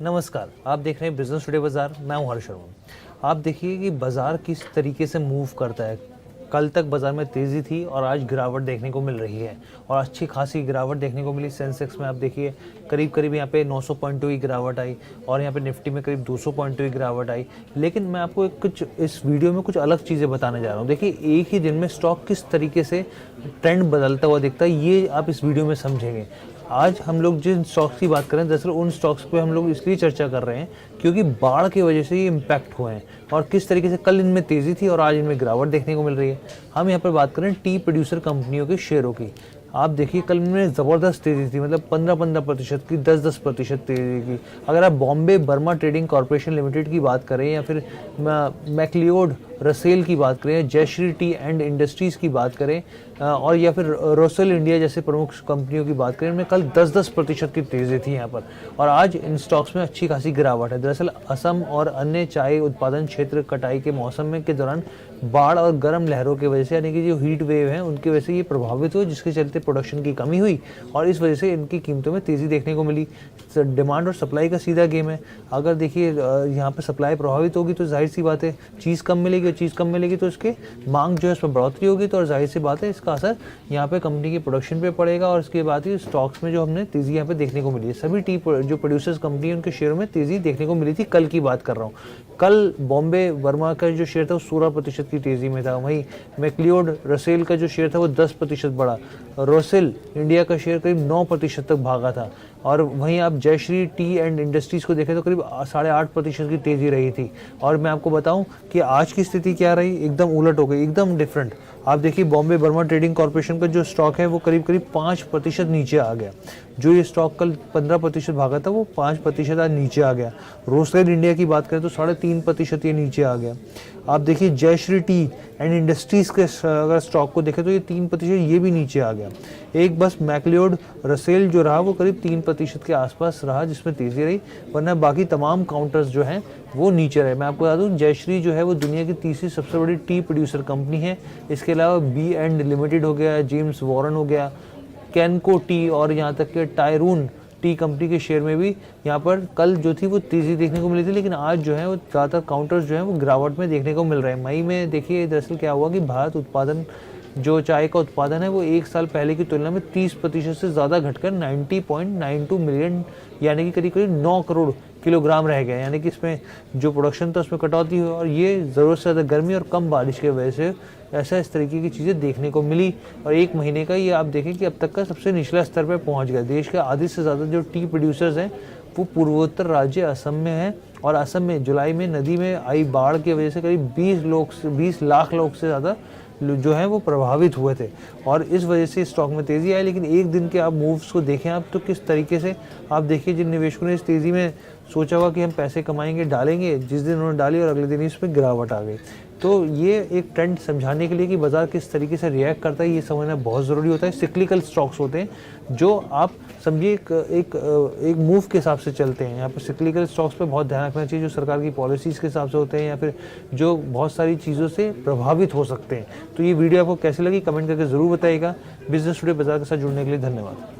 नमस्कार, आप देख रहे हैं बिजनेस टुडे बाजार। मैं हूं हर्ष शर्मा। आप देखिए कि बाजार किस तरीके से मूव करता है। कल तक बाजार में तेज़ी थी और आज गिरावट देखने को मिल रही है और अच्छी खासी गिरावट देखने को मिली। सेंसेक्स में आप देखिए करीब करीब यहाँ पे 900 पॉइंटों की गिरावट आई और यहाँ पे निफ्टी में करीब 200 पॉइंटों की गिरावट आई। लेकिन मैं आपको कुछ इस वीडियो में कुछ अलग चीज़ें बताने जा रहा हूँ। देखिए एक ही दिन में स्टॉक किस तरीके से ट्रेंड बदलता हुआ दिखता है, ये आप इस वीडियो में समझेंगे। आज हम लोग जिन स्टॉक्स की बात करें, दरअसल उन स्टॉक्स पे हम लोग इसलिए चर्चा कर रहे हैं क्योंकि बाढ़ की वजह से ये इम्पैक्ट हुए हैं और किस तरीके से कल इनमें तेज़ी थी और आज इनमें गिरावट देखने को मिल रही है। हम यहाँ पर बात करें टी प्रोड्यूसर कंपनियों के शेयरों की। आप देखिए कल इनमें ज़बरदस्त तेज़ी थी, मतलब 15% की, 10% तेज़ी की। अगर आप Bombay Burma trading corporation limited की बात करें या फिर मैक्लियोड रसेल की बात करें, जयश्री टी एंड इंडस्ट्रीज़ की बात करें और या फिर रोसेल इंडिया जैसे प्रमुख कंपनियों की बात करें, इनमें कल 10% की तेज़ी थी यहाँ पर। और आज इन स्टॉक्स में अच्छी खासी गिरावट है। दरअसल असम और अन्य चाय उत्पादन क्षेत्र कटाई के मौसम में के दौरान बाढ़ और गर्म लहरों की वजह से, यानी कि जो हीट वेव है उनकी वजह से ये प्रभावित हुए, जिसके चलते प्रोडक्शन की कमी हुई और इस वजह से इनकी कीमतों में तेज़ी देखने को मिली। डिमांड और सप्लाई का सीधा गेम है। अगर देखिए यहाँ पर सप्लाई प्रभावित होगी तो जाहिर सी बात है चीज़ कम मिलेगी, और चीज़ कम मिलेगी तो इसके मांग जो है उसमें बढ़ोतरी होगी, तो जाहिर सी बात है इसका असर यहाँ पे कंपनी की प्रोडक्शन पे पड़ेगा और इसके बाद ही स्टॉक्स में जो हमने तेज़ी यहाँ पे देखने को मिली है। सभी टी जो प्रोड्यूसर्स कंपनी है उनके शेयरों में तेज़ी देखने को मिली थी। कल की बात कर रहा हूँ। कल बॉम्बे वर्मा का जो शेयर था वो 16% की तेज़ी में था। वहीं मैक्लियोड रसेल का जो शेयर था वो 10% बढ़ा। रोसेल इंडिया का शेयर करीब 9% तक भागा था। और वहीं आप जयश्री टी एंड इंडस्ट्रीज़ को देखें तो करीब 8.5% की तेज़ी रही थी। और मैं आपको बताऊं कि आज की स्थिति क्या रही, एकदम उलट हो गई, एकदम डिफरेंट। आप देखिए बॉम्बे बर्मा ट्रेडिंग कॉरपोरेशन का जो स्टॉक है वो करीब करीब 5% नीचे आ गया। जो ये स्टॉक कल 15% भागा था वो 5% आज नीचे आ गया। रोसेल इंडिया की बात करें तो 3.5% ये नीचे आ गया। आप देखिए जयश्री टी एंड इंडस्ट्रीज़ के अगर स्टॉक को देखें तो ये 3% ये भी नीचे आ गया। एक बस मैक्लियोड रसेल जो रहा वो करीब 3% के आसपास रहा जिसमें तेज़ी रही, वरना बाकी तमाम काउंटर्स जो हैं वो नीचे रहे। मैं आपको बता दूं जयश्री जो है वो दुनिया की तीसरी सबसे बड़ी टी प्रोड्यूसर कंपनी है। इसके अलावा बी एंड लिमिटेड हो गया, जेम्स वॉरन हो गया, कैनको टी और यहाँ तक कि टायरून टी कंपनी के शेयर में भी यहाँ पर कल जो थी वो तेज़ी देखने को मिली थी। लेकिन आज जो है वो ज़्यादातर काउंटर्स जो हैं वो गिरावट में देखने को मिल रहे हैं। मई में देखिए दरअसल क्या हुआ कि भारत उत्पादन जो चाय का उत्पादन है वो एक साल पहले की तुलना में 30% से ज़्यादा घटकर 90.92 मिलियन यानी कि करीब करीब 9 करोड़ किलोग्राम रह गया। यानी कि इसमें जो प्रोडक्शन था उसमें कटौती हुई और ये ज़रूरत से ज़्यादा गर्मी और कम बारिश की वजह से ऐसा इस तरीके की चीज़ें देखने को मिली। और एक महीने का ये आप देखें कि अब तक का सबसे निचला स्तर पर पहुँच गया। देश के आधे से ज़्यादा जो टी प्रोड्यूसर्स हैं वो पूर्वोत्तर राज्य असम में है और असम में जुलाई में नदी में आई बाढ़ की वजह से करीब 20 लाख लोग से ज़्यादा जो है वो प्रभावित हुए थे और इस वजह से स्टॉक में तेज़ी आई। लेकिन एक दिन के आप मूव्स को देखें आप तो किस तरीके से आप देखिए जिन निवेशकों ने इस तेज़ी में सोचा हुआ कि हम पैसे कमाएंगे डालेंगे, जिस दिन उन्होंने डाली और अगले दिन इसमें गिरावट आ गई। तो ये एक ट्रेंड समझाने के लिए कि बाजार किस तरीके से रिएक्ट करता है ये समझना बहुत ज़रूरी होता है। सिक्लिकल स्टॉक्स होते हैं जो आप समझिए एक मूव के हिसाब से चलते हैं। यहाँ पर सिक्लिकल स्टॉक्स पे बहुत ध्यान रखना चाहिए जो सरकार की पॉलिसीज़ के हिसाब से होते हैं या फिर जो बहुत सारी चीज़ों से प्रभावित हो सकते हैं। तो ये वीडियो आपको कैसी लगी कमेंट करके ज़रूर बताइएगा। बिजनेस टुडे बाजार के साथ जुड़ने के लिए धन्यवाद।